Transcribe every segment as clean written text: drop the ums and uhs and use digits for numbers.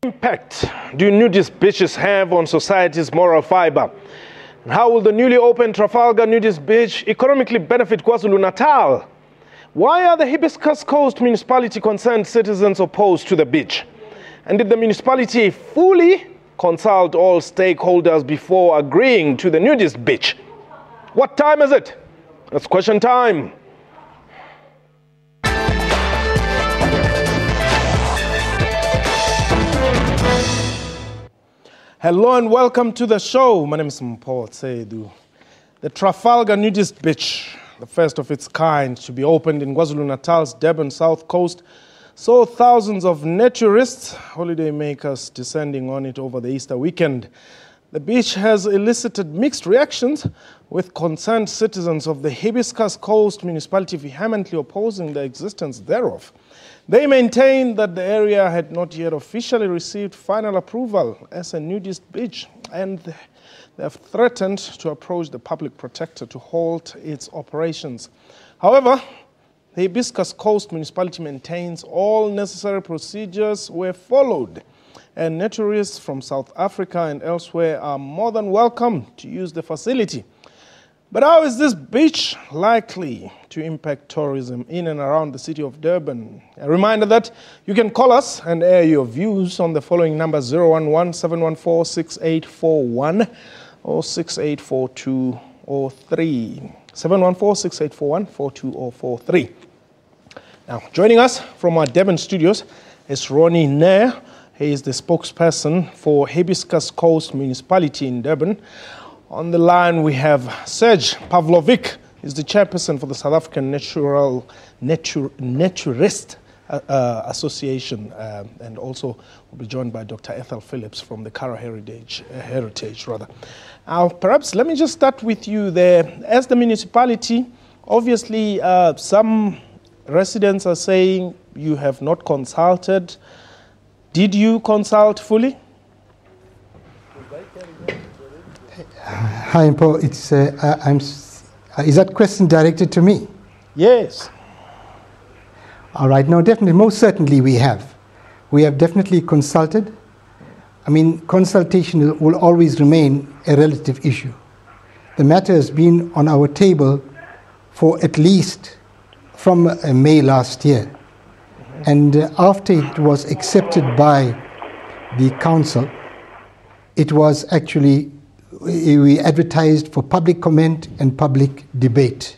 Impact do nudist beaches have on society's moral fiber? And how will the newly opened Trafalgar nudist beach economically benefit KwaZulu-Natal? Why are the Hibiscus Coast Municipality concerned citizens opposed to the beach? And did the municipality fully consult all stakeholders before agreeing to the nudist beach? What time is it? It's question time. Hello and welcome to the show. My name is Mpho Tsedu. The Trafalgar Nudist Beach, the first of its kind to be opened in KwaZulu-Natal's Durban South Coast, saw thousands of Naturists Holidaymakers descending on it over the Easter weekend. The beach has elicited mixed reactions, with concerned citizens of the Hibiscus Coast Municipality vehemently opposing the existence thereof. They maintain that the area had not yet officially received final approval as a nudist beach, and they have threatened to approach the public protector to halt its operations. However, the Hibiscus Coast Municipality maintains all necessary procedures were followed, and naturists from South Africa and elsewhere are more than welcome to use the facility. But how is this beach likely to impact tourism in and around the city of Durban? A reminder that you can call us and air your views on the following numbers: 011-714-6841 or 6842 or 3. 714-6841, 42 or 43. Now, joining us from our Durban studios is Ronnie Nair. He is the spokesperson for Hibiscus Coast Municipality in Durban. On the line, we have Serge Pavlovic. He's the chairperson for the South African Naturist Association, and also will be joined by Dr. Ethel Phillips from the Kara Heritage. Perhaps let me just start with you there. As the municipality, obviously, some residents are saying you have not consulted. Did you consult fully? Hi, Mpho. Is that question directed to me? Yes. All right. No, definitely. Most certainly we have. We have definitely consulted. I mean, consultation will always remain a relative issue. The matter has been on our table for at least from May last year. And after it was accepted by the council, it was actually, we advertised for public comment and public debate.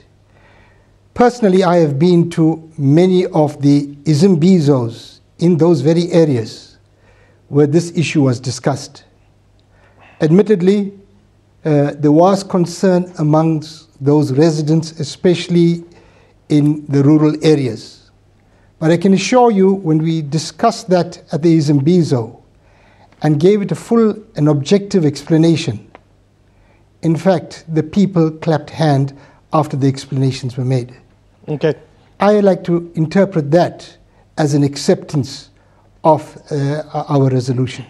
Personally, I have been to many of the izimbizos in those very areas where this issue was discussed. Admittedly, there was concern amongst those residents, especially in the rural areas. But I can assure you, when we discussed that at the izimbizo and gave it a full and objective explanation, in fact, the people clapped hand after the explanations were made. Okay. I like to interpret that as an acceptance of our resolution.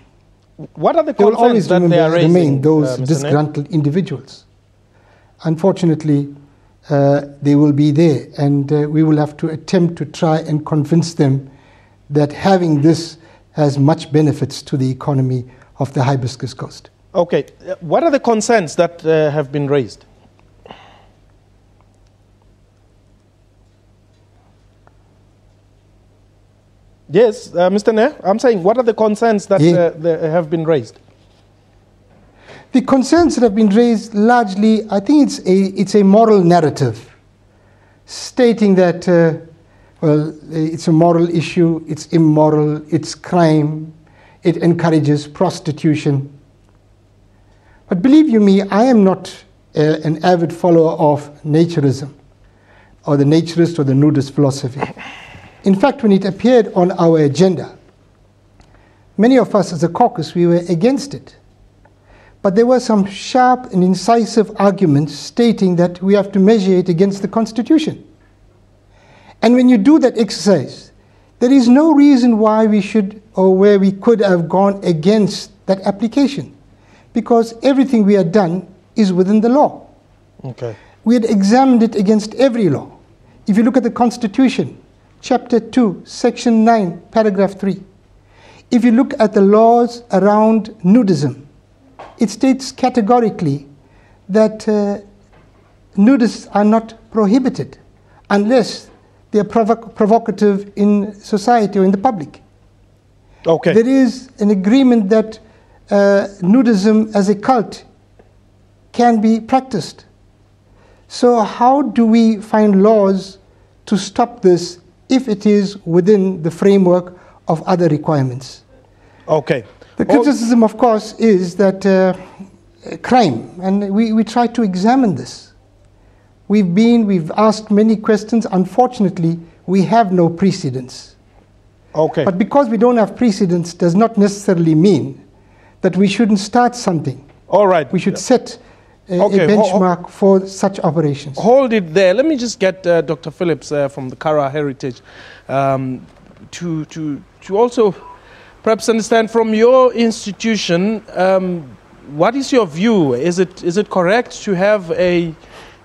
What are the there will always that they are raising, remain those disgruntled individuals. Unfortunately, they will be there, and we will have to attempt to try and convince them that having this has much benefits to the economy of the Hibiscus Coast. Okay, what are the concerns that have been raised? Yes, Mr. Nair, I'm saying, what are the concerns that have been raised? The concerns that have been raised largely, I think it's a moral narrative, stating that, well, it's a moral issue, it's immoral, it's crime, it encourages prostitution. But believe you me, I am not an avid follower of naturism, or the naturist or the nudist philosophy. In fact, when it appeared on our agenda, many of us as a caucus, we were against it. But there were some sharp and incisive arguments stating that we have to measure it against the Constitution. And when you do that exercise, there is no reason why we should or where we could have gone against that application, because everything we had done is within the law. Okay. We had examined it against every law. If you look at the Constitution, Chapter 2, Section 9, Paragraph 3, If you look at the laws around nudism, it states categorically that nudists are not prohibited unless they are provocative in society or in the public. Okay. There is an agreement that nudism as a cult can be practiced. So how do we find laws to stop this if it is within the framework of other requirements? Okay. The criticism, of course, is that crime, and we try to examine this. We've asked many questions. Unfortunately, we have no precedents. Okay. But because we don't have precedents does not necessarily mean that we shouldn't start something. All right. We should set a benchmark for such operations. Hold it there. Let me just get Dr. Phillips from the Kara Heritage to also perhaps understand from your institution, what is your view? Is it correct to have a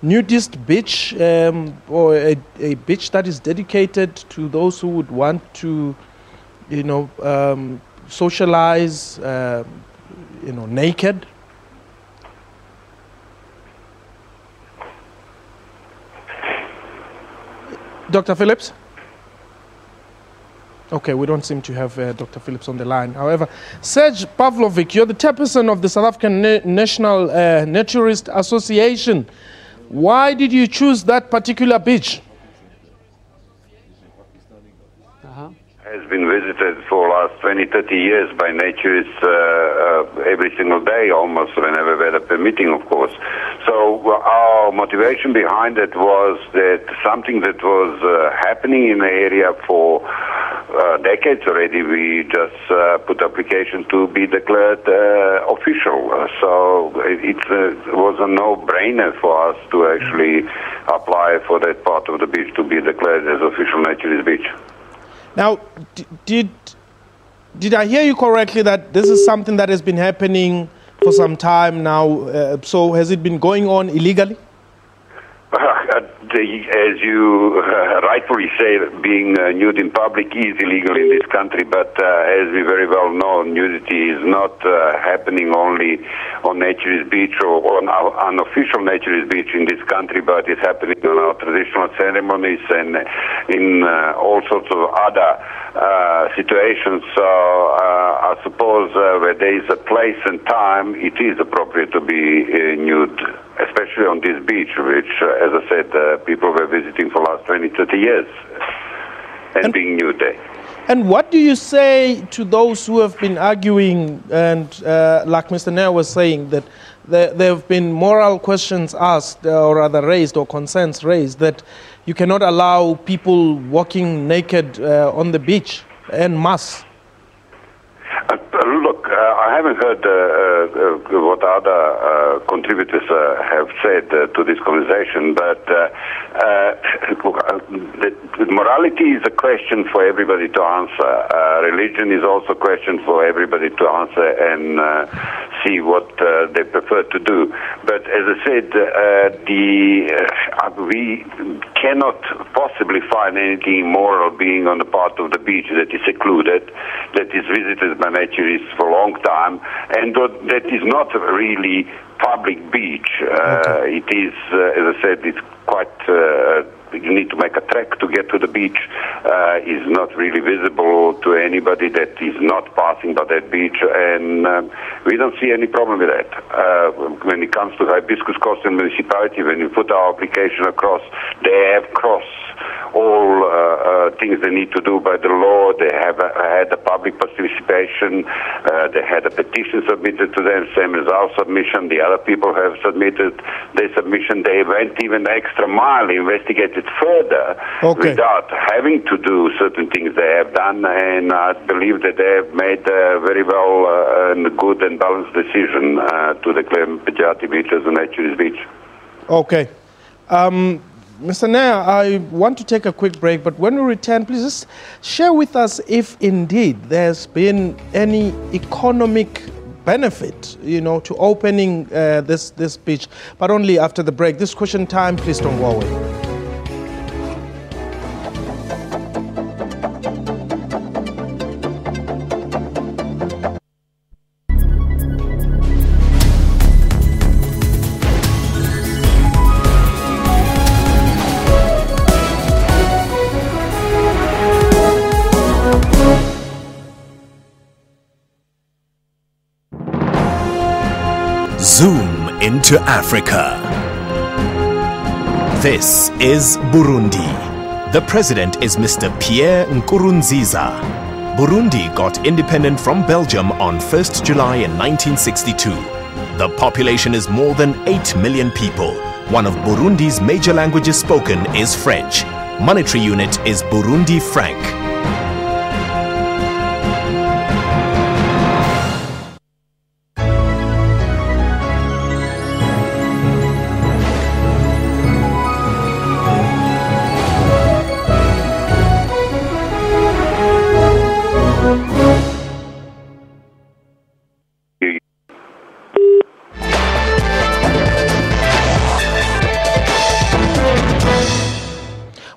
nudist beach or a beach that is dedicated to those who would want to, socialize, naked? Dr. Phillips? Okay, we don't seem to have Dr. Phillips on the line. However, Serge Pavlovic, you're the chairperson of the South African National Naturists Association. Why did you choose that particular beach? Has been visited for the last 20, 30 years by naturists every single day, almost, whenever weather permitting, of course. So our motivation behind it was that something that was happening in the area for decades already, we just put application to be declared official. So it was a no-brainer for us to actually apply for that part of the beach to be declared as official naturist beach. Now, did I hear you correctly that this is something that has been happening for some time now? So has it been going on illegally? As you rightfully say, being nude in public is illegal in this country, but as we very well know, nudity is not happening only on naturist beach or on our unofficial naturist beach in this country, but it's happening on our traditional ceremonies and in all sorts of other situations. So I suppose where there is a place and time, it is appropriate to be nude, especially on this beach, which, as I said, people were visiting for the last 20, 30 years and being nude there. And what do you say to those who have been arguing, and like Mr. Nair was saying, that there have been moral questions asked, or rather raised, or concerns raised, that you cannot allow people walking naked on the beach en masse? Look, I haven't heard what other contributors have said to this conversation, but morality is a question for everybody to answer. Religion is also a question for everybody to answer and see what they prefer to do. But as I said, we cannot possibly find anything immoral being on the part of the beach that is secluded, that is visited by naturists for a long time, and that is not really public beach. It is, as I said, it's quite, you need to make a trek to get to the beach. Is not really visible to anybody that is not passing by that beach, and we don't see any problem with that. When it comes to Hibiscus Coast Municipality, when you put our application across, they have crossed all things they need to do by the law. They have had a public participation. They had a petition submitted to them, same as our submission. The other people have submitted their submission. They went even the extra mile, investigated further, without having to do certain things they have done, and I believe that they have made a very well and good and balanced decision to declare Pejati Beach as a naturist beach. Okay. Mr. Nair, I want to take a quick break, but when we return, please just share with us if indeed there's been any economic benefit, to opening this beach, but only after the break. This question time, please don't go away. Zoom into Africa. This is Burundi. The president is Mr. Pierre Nkurunziza. Burundi got independent from Belgium on 1st July in 1962. The population is more than 8 million people. One of Burundi's major languages spoken is French. Monetary unit is Burundi franc.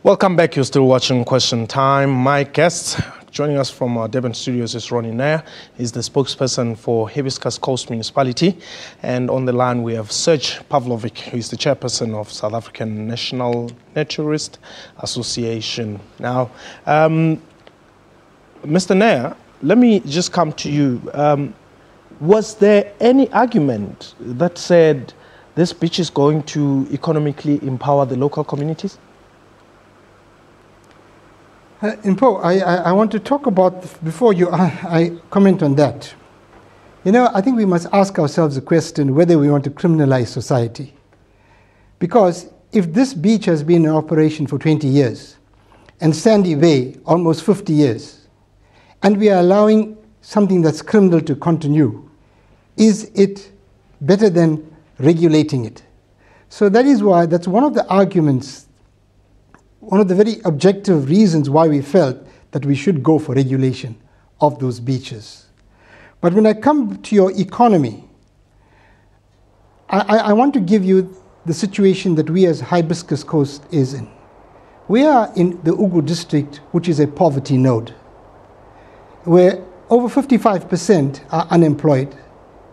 Welcome back. You're still watching Question Time. My guest joining us from our Durban studios is Ronnie Nair. He's the spokesperson for Hibiscus Coast Municipality. And on the line we have Serge Pavlovic, who is the chairperson of South African National Naturist Association. Now, Mr. Nair, let me just come to you. Was there any argument that said this beach is going to economically empower the local communities? Impo, I want to talk about, before I comment on that, you know, I think we must ask ourselves the question whether we want to criminalize society. Because if this beach has been in operation for 20 years, and Sandy Bay almost 50 years, and we are allowing something that's criminal to continue, is it better than regulating it? So that is why, that's one of the arguments, one of the very objective reasons why we felt that we should go for regulation of those beaches. But when I come to your economy, I want to give you the situation that we as Hibiscus Coast is in. We are in the Ugu district, which is a poverty node, where over 55% are unemployed,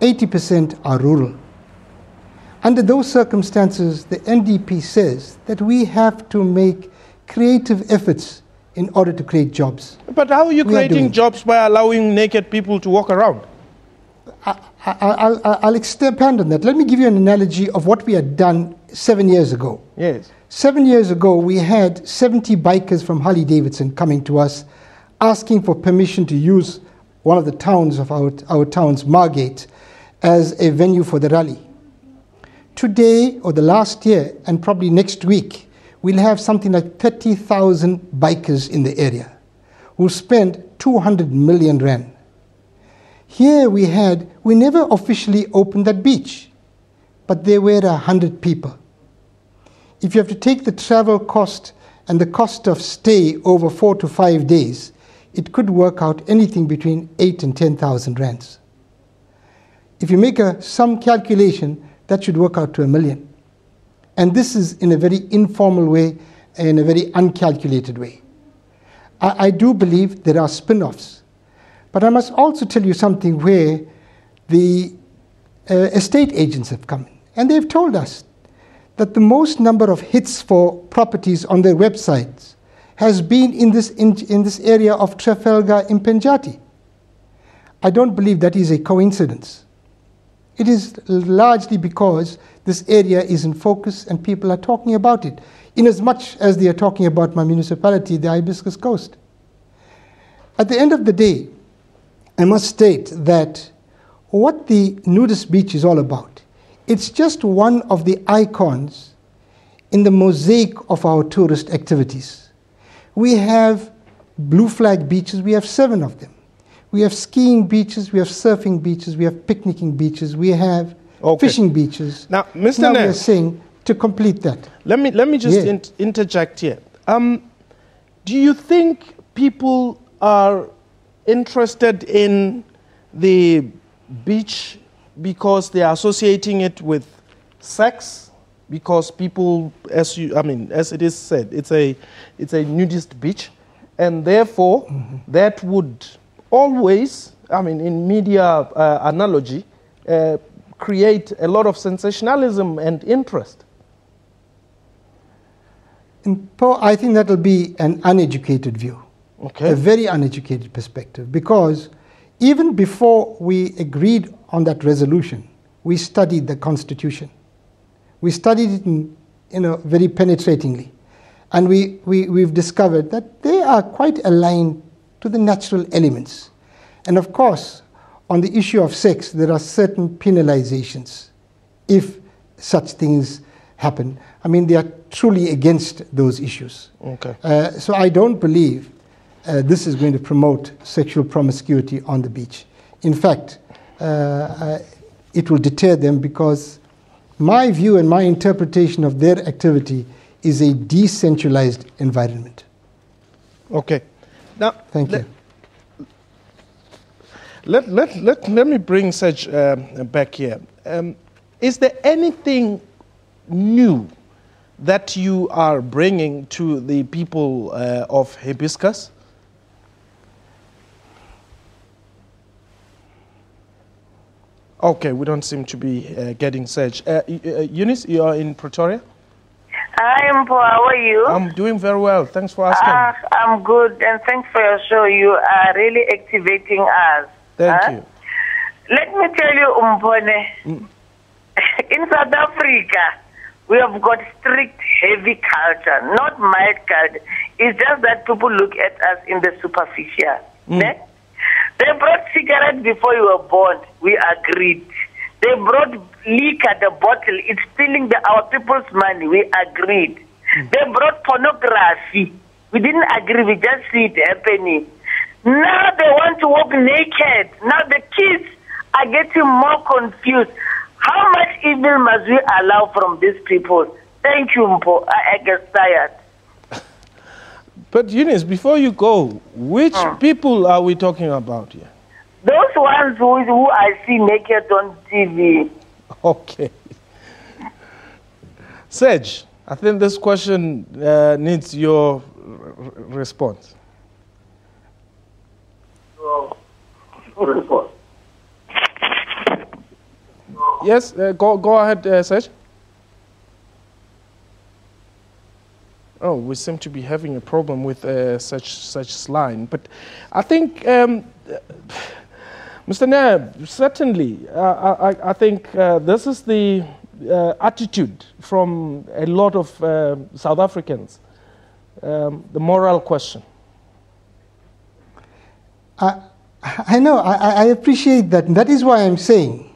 80% are rural. Under those circumstances, the NDP says that we have to make creative efforts in order to create jobs. But how are you creating jobs by allowing naked people to walk around? I'll expand on that. Let me give you an analogy of what we had done 7 years ago. Yes. 7 years ago, we had 70 bikers from Harley-Davidson coming to us, asking for permission to use one of the towns of our towns, Margate, as a venue for the rally. Today, or the last year, and probably next week, we'll have something like 30,000 bikers in the area who spend 200 million rand. Here we never officially opened that beach, but there were 100 people. If you have to take the travel cost and the cost of stay over 4 to 5 days, it could work out anything between 8 and 10,000 rands. If you make some calculation, that should work out to 1 million. And this is in a very informal way, in a very uncalculated way. I do believe there are spin-offs. But I must also tell you something where the estate agents have come in. And they've told us that the most number of hits for properties on their websites has been in this area of Trafalgar in Penjati. I don't believe that is a coincidence. It is largely because this area is in focus and people are talking about it, in as much as they are talking about my municipality, the Hibiscus Coast. At the end of the day, I must state that what the Nudist beach is all about, it's just one of the icons in the mosaic of our tourist activities. We have blue flag beaches, we have 7 of them. We have skiing beaches, we have surfing beaches, we have picnicking beaches, we have fishing beaches. Now, Mr. Nair, we are saying to complete that. Let me just interject here. Do you think people are interested in the beach because they are associating it with sex? Because people, as it is said, it's a nudist beach, and therefore that would always, in media analogy, create a lot of sensationalism and interest. I think that will be an uneducated view, okay. A very uneducated perspective, because even before we agreed on that resolution, we studied the Constitution. We studied it very penetratingly. And we've discovered that they are quite aligned to the natural elements. And of course, on the issue of sex, there are certain penalizations if such things happen. I mean, they are truly against those issues. Okay. So I don't believe this is going to promote sexual promiscuity on the beach. In fact, it will deter them, because my view and my interpretation of their activity is a decentralized environment. Okay. Now, thank you. Let me bring Sej back here. Is there anything new that you are bringing to the people of Hibiscus? Okay, we don't seem to be getting Sej. Eunice, you are in Pretoria? Hi, Mpo, how are you? I'm doing very well. Thanks for asking. I'm good, and thanks for your show. You are really activating us. Thank you. Let me tell you, Mpone, in South Africa, we have got strict, heavy culture, not mild culture. It's just that people look at us in the superficial. Ne? They brought cigarettes before you were born. We agreed. They brought liquor, the bottle. It's stealing our people's money. We agreed. They brought pornography. We didn't agree. We just see it happening. Now they want to walk naked. Now the kids are getting more confused. How much evil must we allow from these people? Thank you, Mpo. I get tired. But Eunice, before you go, which people are we talking about here? Those ones who I see naked on TV. Okay. Sej, I think this question needs your response. Yes, go ahead, Sej. Oh, we seem to be having a problem with such line. But I think, Mr. Nair, certainly, I think this is the attitude from a lot of South Africans, the moral question. I know, I appreciate that. And that is why I'm saying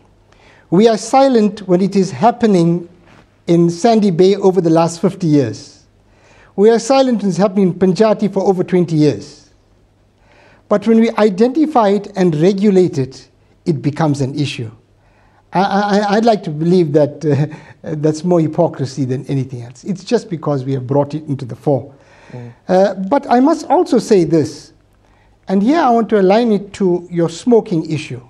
we are silent when it is happening in Sandy Bay over the last 50 years. We are silent when it's happening in Panjati for over 20 years. But when we identify it and regulate it, it becomes an issue. I'd like to believe that that's more hypocrisy than anything else. It's just because we have brought it into the fore. But I must also say this, and here I want to align it to your smoking issue.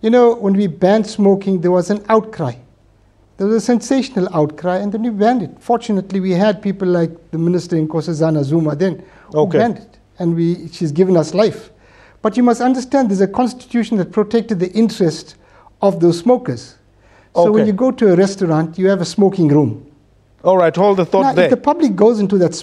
You know, when we banned smoking, there was an outcry. There was a sensational outcry, and then we banned it. Fortunately, we had people like the minister in Nkosazana Zuma then who banned it, and she's given us life. But you must understand there's a constitution that protected the interest of those smokers. So when you go to a restaurant, you have a smoking room. All right, hold the thought now, there. If the public goes into that...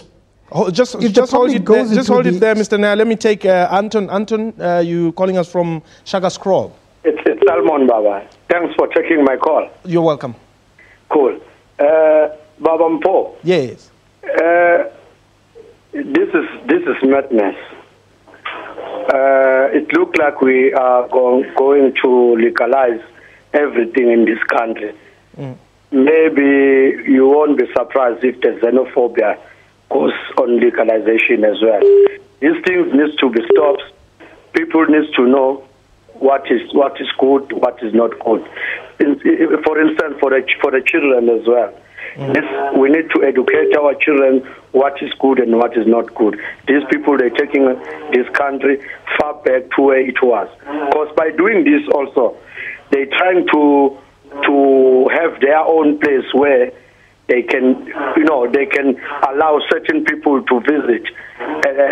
Just hold it there, Mr. Nair. Let me take Anton. Anton, you calling us from Shaka Scroll. It's Salmon, Baba. Thanks for taking my call. You're welcome. Cool. Baba Mpo. Yes. This is madness. It looks like we are going to legalize everything in this country. Maybe you won't be surprised if the xenophobia goes on legalization as well. These things need to be stopped. People need to know what is good, what is not good. For instance, for the children as well. We need to educate our children what is good and what is not good. These people, they're taking this country far back to where it was. Because by doing this also, they're trying to have their own place where they can, they can allow certain people to visit.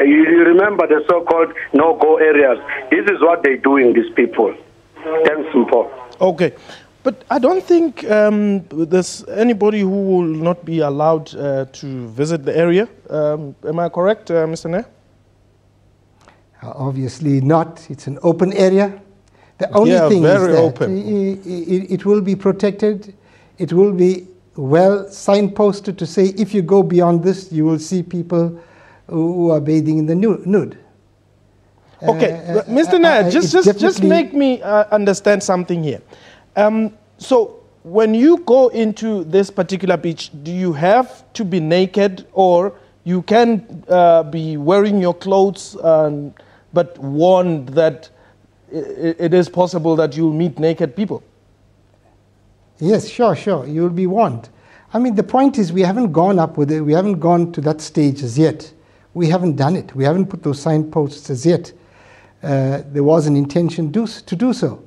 You remember the so-called no-go areas. This is what they're doing, these people. Thanks, Mpo. Okay. But I don't think there's anybody who will not be allowed to visit the area. Am I correct, Mr. Nair? Obviously not. It's an open area. The only thing is that open. It will be protected. It will be well signposted to say, if you go beyond this, you will see people who are bathing in the nude. Okay, Mr. Nair, just make me understand something here. So when you go into this particular beach, do you have to be naked, or you can be wearing your clothes, but warned that it is possible that you'll meet naked people? Yes, sure. You will be warned. I mean, the point is we haven't gone up with it. We haven't gone to that stage as yet. We haven't done it. We haven't put those signposts as yet. There was an intention to do so.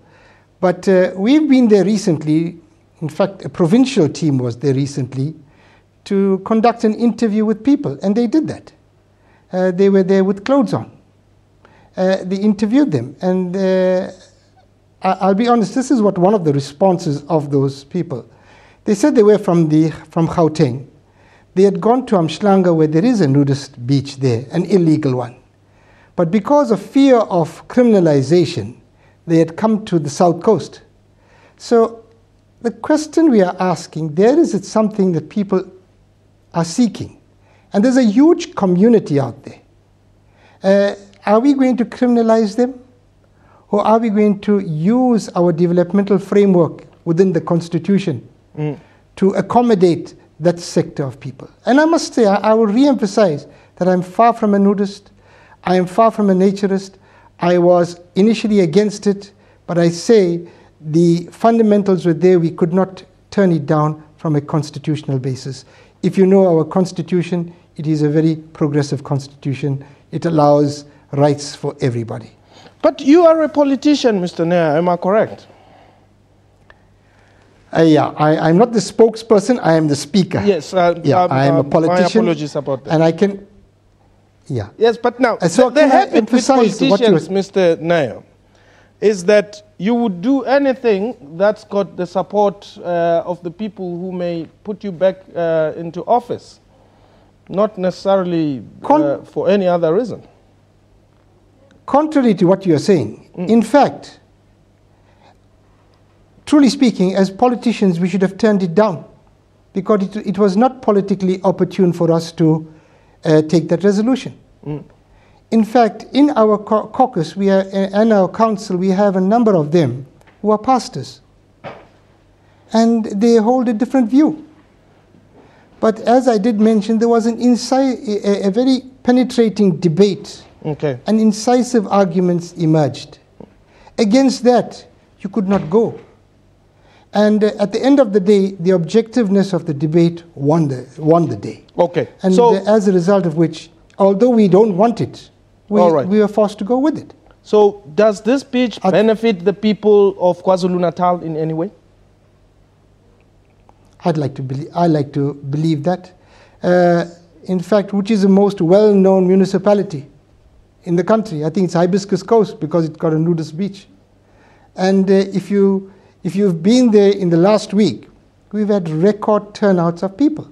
But we've been there recently. In fact, a provincial team was there recently to conduct an interview with people, and they did that. They were there with clothes on. They interviewed them, and I'll be honest, this is what one of the responses of those people. They said they were from Gauteng. They had gone to Umhlanga, where there is a nudist beach there, an illegal one. But because of fear of criminalization, they had come to the South Coast. So the question we are asking, there is it something that people are seeking? And there's a huge community out there. Are we going to criminalize them? Or are we going to use our developmental framework within the Constitution to accommodate that sector of people? And I must say, I will re-emphasize that I'm far from a nudist. I am far from a naturist. I was initially against it, but I say the fundamentals were there. We could not turn it down from a constitutional basis. If you know our Constitution, it is a very progressive Constitution. It allows rights for everybody. But you are a politician, Mr. Nair, am I correct? Yeah, I'm not the spokesperson, I am the speaker. Yes, I am a politician. My apologies about that. And I can, yeah. Yes, but now, so the habit with politicians, Mr. Nair, is that you would do anything that's got the support of the people who may put you back into office, not necessarily for any other reason. Contrary to what you are saying, in fact, truly speaking, as politicians, we should have turned it down, because it was not politically opportune for us to take that resolution. In fact, in our caucus and our council, we have a number of them who are pastors, and they hold a different view. But as I did mention, there was a very penetrating debate. Okay. And incisive arguments emerged. Against that, you could not go. And at the end of the day, the objectiveness of the debate won the day. Okay. And so, as a result of which, although we don't want it, we were forced to go with it. So does this beach benefit the people of KwaZulu-Natal in any way? I like to believe that. In fact, which is the most well-known municipality in the country? I think it's Hibiscus Coast, because it's got a nudist beach. And if you've been there in the last week, we've had record turnouts of people.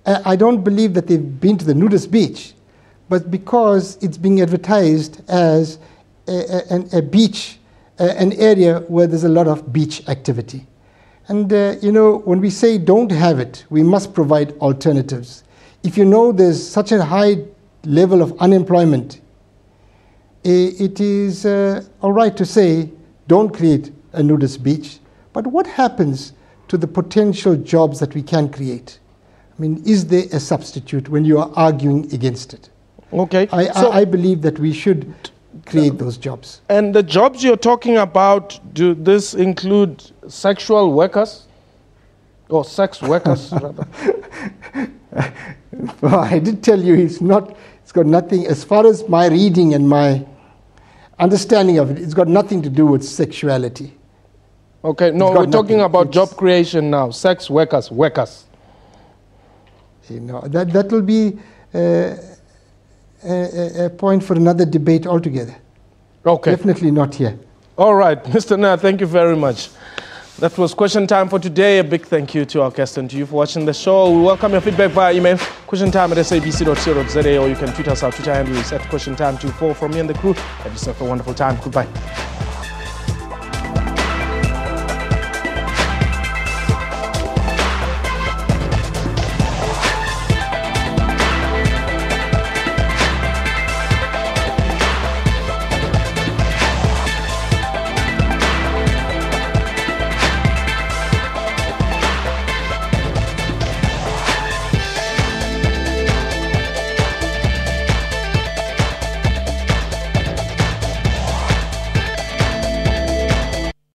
I don't believe that they've been to the nudist beach, but because it's being advertised as a beach, an area where there's a lot of beach activity. And you know, when we say don't have it, we must provide alternatives. If you know there's such a high level of unemployment, it is all right to say don't create a nudist beach, but what happens to the potential jobs that we can create? I mean, is there a substitute when you are arguing against it? Okay. I believe that we should create those jobs. And the jobs you're talking about, do this include sexual workers? Or sex workers, rather? Well, I did tell you it's got nothing, as far as my reading and my understanding of it, it's got nothing to do with sexuality. Okay, no, we're talking about job creation now, sex workers. You know, that will be a point for another debate altogether. Okay. Definitely not here. All right, Mr. Nair, thank you very much. That was question time for today. A big thank you to our guest and to you for watching the show. We welcome your feedback via email, questiontime@sabc.co.za, or you can tweet us. Our Twitter handle is @questiontime24. From me and the crew, have yourself a wonderful time. Goodbye.